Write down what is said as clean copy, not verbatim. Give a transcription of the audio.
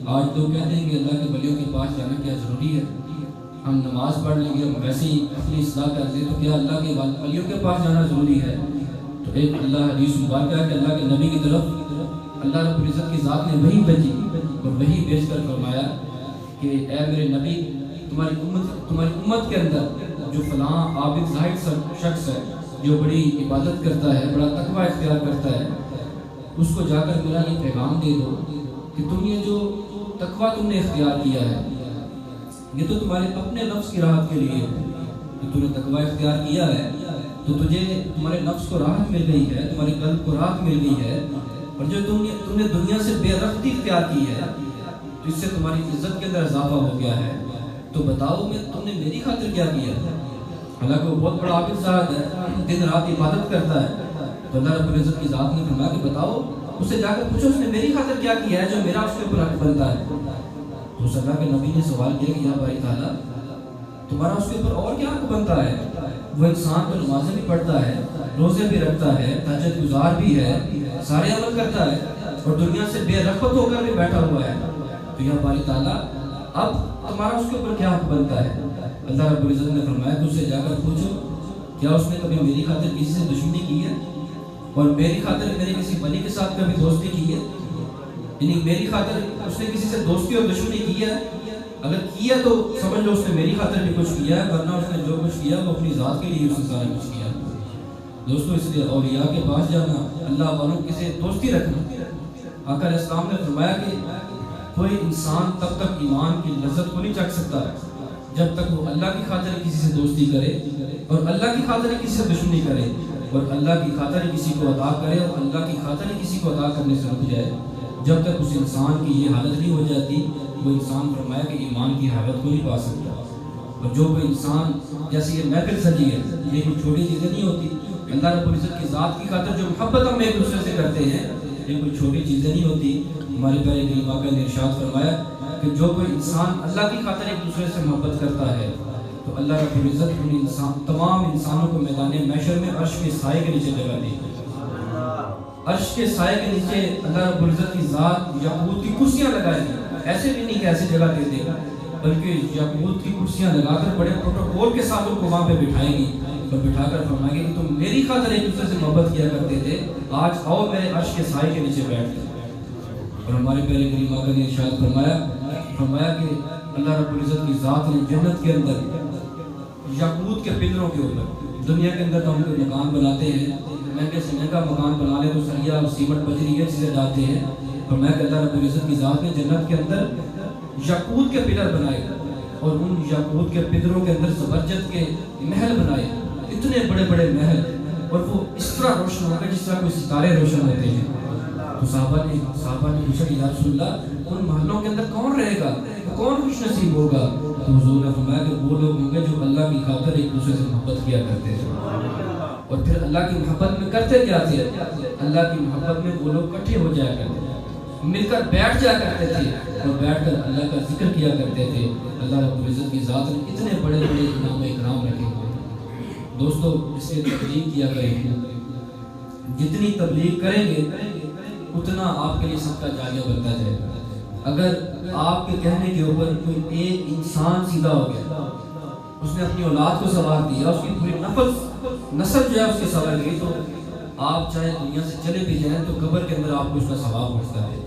آج لوگ کہتے ہیں کہ اللہ کے ولیوں کے پاس جانا کیا ضروری ہے، ہم نماز پڑھ لیں گے، ہم ویسے ہی اپنی اصلاح کر لیں، تو کیا اللہ کے ولیوں کے پاس جانا ضروری ہے؟ تو ایک اللہ حدیث مبارکہ ہے کہ اللہ کے نبی کی طرف اللہ رب العزت کی ذات نے وحی بھیجی اور وحی بھیج کر فرمایا کہ اے میرے نبی، تمہاری امت کے اندر جو فلاں عابد زاہد شخص ہے، جو بڑی عبادت کرتا ہے، بڑا تقوی اختیار کرتا ہے، اس کو جا کر میرا یہ پیغام دے دو کہ تم یہ جو تقوی تم نے اختیار کیا ہے، یہ تو تمہارے اپنے نفس کی راحت کے لیے ہے کہ تم نے تقوی اختیار کیا ہے تو تجھے تمہارے نفس کو راحت مل گئی ہے، تمہارے قلب کو راحت مل گئی ہے، اور جو تم نے دنیا سے بے رغبتی اختیار کی ہے تو اس سے تمہاری عزت کے اندر اضافہ ہو گیا ہے، تو بتاؤ تم نے میری خاطر کیا کیا؟ حالانکہ وہ بہت بڑا عابد ذات ہے، دن رات عبادت کرتا ہے، تو اللہ رب العزت کی ذات نے فرمایا کہ بتاؤ، اس سے جا کر پوچھو اس نے میری خاطر کیا کیا ہے جو میرا اس کے اوپر حق بنتا ہے۔ تو اس اللہ کے نبی نے سوال کیا کہ یا باری تعالیٰ، تمہارا اس کے اوپر اور کیا حق بنتا ہے؟ وہ انسان تو نمازیں بھی پڑھتا ہے، روزے بھی رکھتا ہے، تہجد گزار بھی ہے، سارے عمل کرتا ہے، اور دنیا سے بے رغبت ہو کر بھی بیٹھا ہوا ہے، تو یا باری تعالیٰ اب تمہارا اس کے اوپر کیا حق بنتا ہے؟ اللہ رب العزت نے فرمایا کہ اسے جا کر پوچھو کیا اس نے کبھی میری خاطر کسی سے دشمنی کی ہے، اور میری خاطر میرے کسی ولی کے ساتھ کبھی دوستی کی ہے؟ یعنی میری خاطر اس نے کسی سے دوستی اور دشمنی کی ہے؟ اگر کیا تو سمجھ لو اس نے میری خاطر بھی کچھ کیا ہے، ورنہ اس نے جو کچھ کیا وہ اپنی ذات کے لیے اس نے سارا کچھ کیا۔ دوستو، اس لیے اولیاء کے پاس جانا، اللہ والوں کے سے دوستی رکھنا، آقا علیہ السلام نے فرمایا کہ کوئی انسان تب تک ایمان کی لذت کو نہیں چکھ سکتا جب تک وہ اللہ کی خاطر کسی سے دوستی کرے، اور اللہ کی خاطر کسی سے دشمنی کرے، اور اللہ کی خاطر کسی کو عطا کرے اور اللہ کی خاطر کسی کو عطا کرنے سے رک جائے۔ جب تک اس انسان کی یہ حالت نہیں ہو جاتی، وہ انسان فرمایا کہ ایمان کی حالت کو نہیں پا سکتا۔ اور جو کوئی انسان، جیسے یہ محفل سجی ہے، یہ کوئی چھوٹی چیزیں نہیں ہوتی، اللہ رب العزت کی ذات کی خاطر جو محبت ہم ایک دوسرے سے کرتے ہیں، یہ کوئی چھوٹی چیزیں نہیں ہوتی۔ ہمارے پیارے نبی آقا نے ارشاد فرمایا کہ جو کوئی انسان اللہ کی خاطر ایک دوسرے سے محبت کرتا ہے تو اللہ رب العزت تمام انسانوں کو میدان محشر میں عرش کے سائے کے نیچے جگہ دے گا۔ عرش کے سائے کے نیچے اللہ رب العزت کی ذات یاقوت کی کرسیاں لگائے گی، ایسے بھی نہیں کہ ایسی جگہ دے دے گا، بلکہ یاقوت کی کرسیاں لگا کر بڑے پروٹوکول کے ساتھ ان کو وہاں پہ بٹھائے گی، اور بٹھا کر فرمائے گی کہ تم میری خاطر ایک دوسرے سے محبت کیا کرتے تھے، آج آؤ میرے عرش کے سائے کے نیچے بیٹھ جاؤ۔ اور ہمارے پیارے کریم آقا نے ارشاد فرمایا کہ اللہ رب العزت کی ذات نے جنت کے اندر یاقوت کے پلروں کے اوپر، دنیا کے اندر تو ہم کوئی مکان بناتے ہیں، مہنگے سے مہنگا مکان بنا لے تو سریا اور سیمنٹ بجری یہ چیزیں ڈالتے ہیں، اور میں کہ اللہ رب العزت کی ذات نے جنت کے اندر یاقوت کے پلر بنائے اور ان یاقوت کے پلروں کے اندر زبرجد کے محل بنائے، اتنے بڑے بڑے محل، اور وہ اس طرح روشن ہو گئے جس طرح کوئی ستارے روشن ہوتے ہیں۔ تو صحابہ نے پوچھا کہ یا رسول اللہ، ان محلوں کے اندر کون رہے گا، کون خوش نصیب ہوگا؟ تو حضور نے فرمایا کہ وہ لوگ ہوں گے جو اللہ کی خاطر ایک دوسرے سے محبت کیا کرتے تھے، اور پھر اللہ کی محبت میں کرتے کیا تھے؟ اللہ کی محبت میں وہ لوگ اکٹھے ہو جایا کرتے تھے، مل کر بیٹھ جایا کرتے تھے، اور بیٹھ کر اللہ کا ذکر کیا کرتے تھے۔ اللہ رب العزت کی ذات نے اتنے بڑے بڑے انعام و اکرام رکھے ہوئے۔ دوستو، اس سے تبلیغ کیا کریں، جتنی تبلیغ کریں گے اتنا آپ کے لیے سب کا جاریہ بنتا جائے گا۔ اگر آپ کے کہنے کے اوپر کوئی ایک انسان سیدھا ہو گیا، اس نے اپنی اولاد کو سوار دیا، اس کی پوری نسل جو ہے اس کے سوار گئی، تو آپ چاہے دنیا سے چلے بھی جائیں تو قبر کے اندر آپ کو اس کا ثواب پہنچتا ہے۔